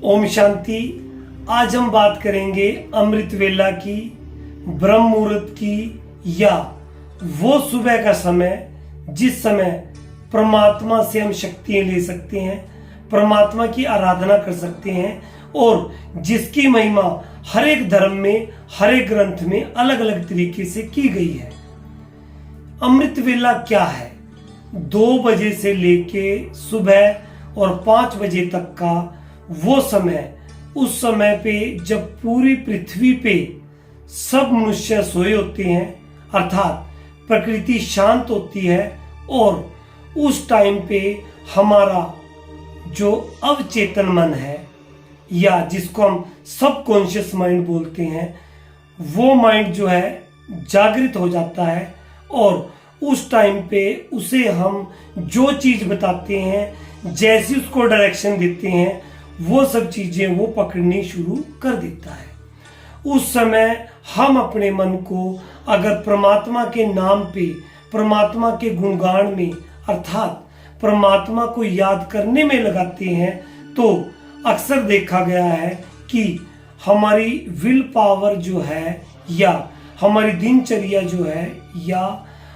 ओम शांति। आज हम बात करेंगे अमृत वेला की, ब्रह्म मुहूर्त की, या वो सुबह का समय जिस समय परमात्मा से हम शक्तियां ले सकते हैं, परमात्मा की आराधना कर सकते हैं और जिसकी महिमा हर एक धर्म में, हर एक ग्रंथ में अलग अलग तरीके से की गई है। अमृत वेला क्या है? 2 बजे से लेके सुबह और 5 बजे तक का वो समय, उस समय पे जब पूरी पृथ्वी पे सब मनुष्य सोए होते हैं, अर्थात प्रकृति शांत होती है और उस टाइम पे हमारा जो अवचेतन मन है या जिसको हम सबकॉन्शियस माइंड बोलते हैं, वो माइंड जो है जागृत हो जाता है और उस टाइम पे उसे हम जो चीज बताते हैं, जैसी उसको डायरेक्शन देते हैं, वो सब चीजें वो पकड़नी शुरू कर देता है। उस समय हम अपने मन को अगर परमात्मा के नाम पे, परमात्मा के गुणगान में, अर्थात परमात्मा को याद करने में लगाते हैं तो अक्सर देखा गया है कि हमारी विल पावर जो है या हमारी दिनचर्या जो है या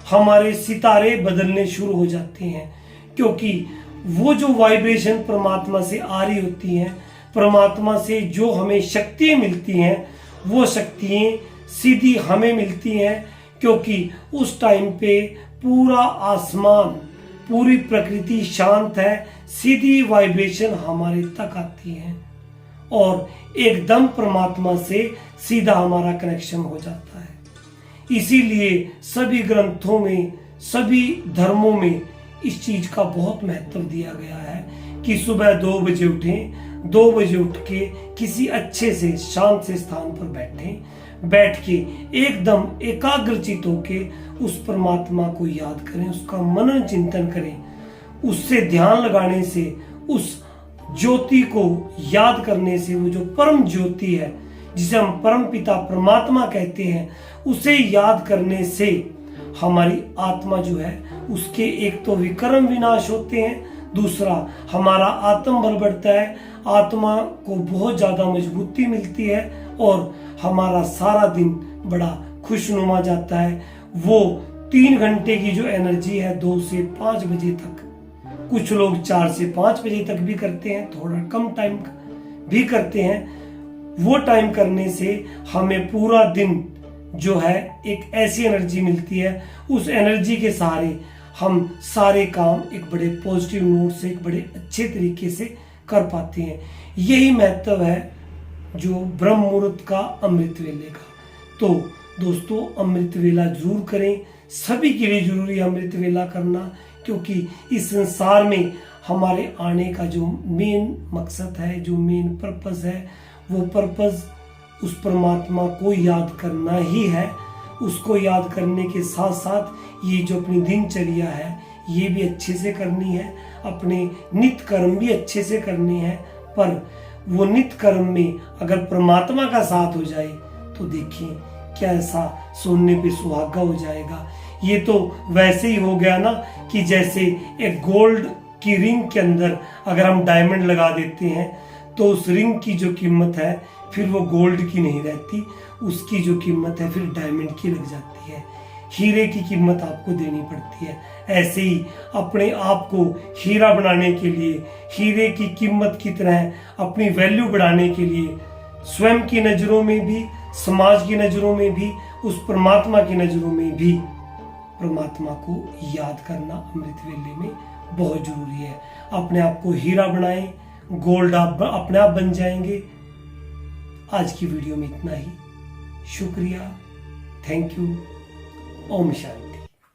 हमारे सितारे बदलने शुरू हो जाते हैं, क्योंकि वो जो वाइब्रेशन परमात्मा से आ रही होती हैं, परमात्मा से जो हमें शक्तियाँ मिलती हैं, वो शक्तियाँ सीधी हमें मिलती हैं, क्योंकि उस टाइम पे पूरा आसमान, पूरी प्रकृति शांत है, सीधी वाइब्रेशन हमारे तक आती है और एकदम परमात्मा से सीधा हमारा कनेक्शन हो जाता है। इसीलिए सभी ग्रंथों में, सभी धर्मों में इस चीज का बहुत महत्व दिया गया है कि सुबह 2 बजे उठें, 2 बजे उठ के किसी अच्छे से शांत से स्थान पर बैठ के एकदम एकाग्रचित होके उस परमात्मा को याद करें, उसका मनन चिंतन करें। उससे ध्यान लगाने से, उस ज्योति को याद करने से, वो जो परम ज्योति है जिसे हम परम पिता परमात्मा कहते हैं, उसे याद करने से हमारी आत्मा जो है उसके एक तो विक्रम विनाश होते हैं, दूसरा हमारा आत्म बल बढ़ता है, आत्मा को बहुत ज्यादा मजबूती मिलती है और हमारा सारा दिन बड़ा खुशनुमा जाता है। वो 3 घंटे की जो एनर्जी है 2 से 5 बजे तक, कुछ लोग 4 से 5 बजे तक भी करते हैं, थोड़ा कम टाइम भी करते हैं। वो टाइम करने से हमें पूरा दिन जो है एक ऐसी एनर्जी मिलती है, उस एनर्जी के सहारे हम सारे काम एक बड़े पॉजिटिव नोट से, एक बड़े अच्छे तरीके से कर पाते हैं। यही महत्व है जो ब्रह्म मुहूर्त का, अमृत वेले का। तो दोस्तों, अमृत वेला जरूर करें, सभी के लिए जरूरी है अमृत वेला करना, क्योंकि इस संसार में हमारे आने का जो मेन मकसद है, जो मेन पर्पस है, वो पर्पस उस परमात्मा को याद करना ही है। उसको याद करने के साथ साथ ये जो अपनी दिनचर्या है ये भी अच्छे से करनी है, अपने नित्य कर्म भी अच्छे से करने हैं। पर वो नित्य कर्म में अगर परमात्मा का साथ हो जाए तो देखिए क्या ऐसा सोने पे सुहागा हो जाएगा। ये तो वैसे ही हो गया ना कि जैसे एक गोल्ड की रिंग के अंदर अगर हम डायमंड लगा देते हैं तो उस रिंग की जो कीमत है फिर वो गोल्ड की नहीं रहती, उसकी जो कीमत है फिर डायमंड की लग जाती है, हीरे की कीमत आपको देनी पड़ती है। ऐसे ही अपने आप को हीरा बनाने के लिए, हीरे की कीमत की तरह अपनी वैल्यू बढ़ाने के लिए स्वयं की नज़रों में भी, समाज की नज़रों में भी, उस परमात्मा की नज़रों में भी परमात्मा को याद करना अमृत वेले में बहुत जरूरी है। अपने आप को हीरा बनाएं, गोल्ड आप अपने आप बन जाएंगे। आज की वीडियो में इतना ही। शुक्रिया, थैंक यू, ओम शांति।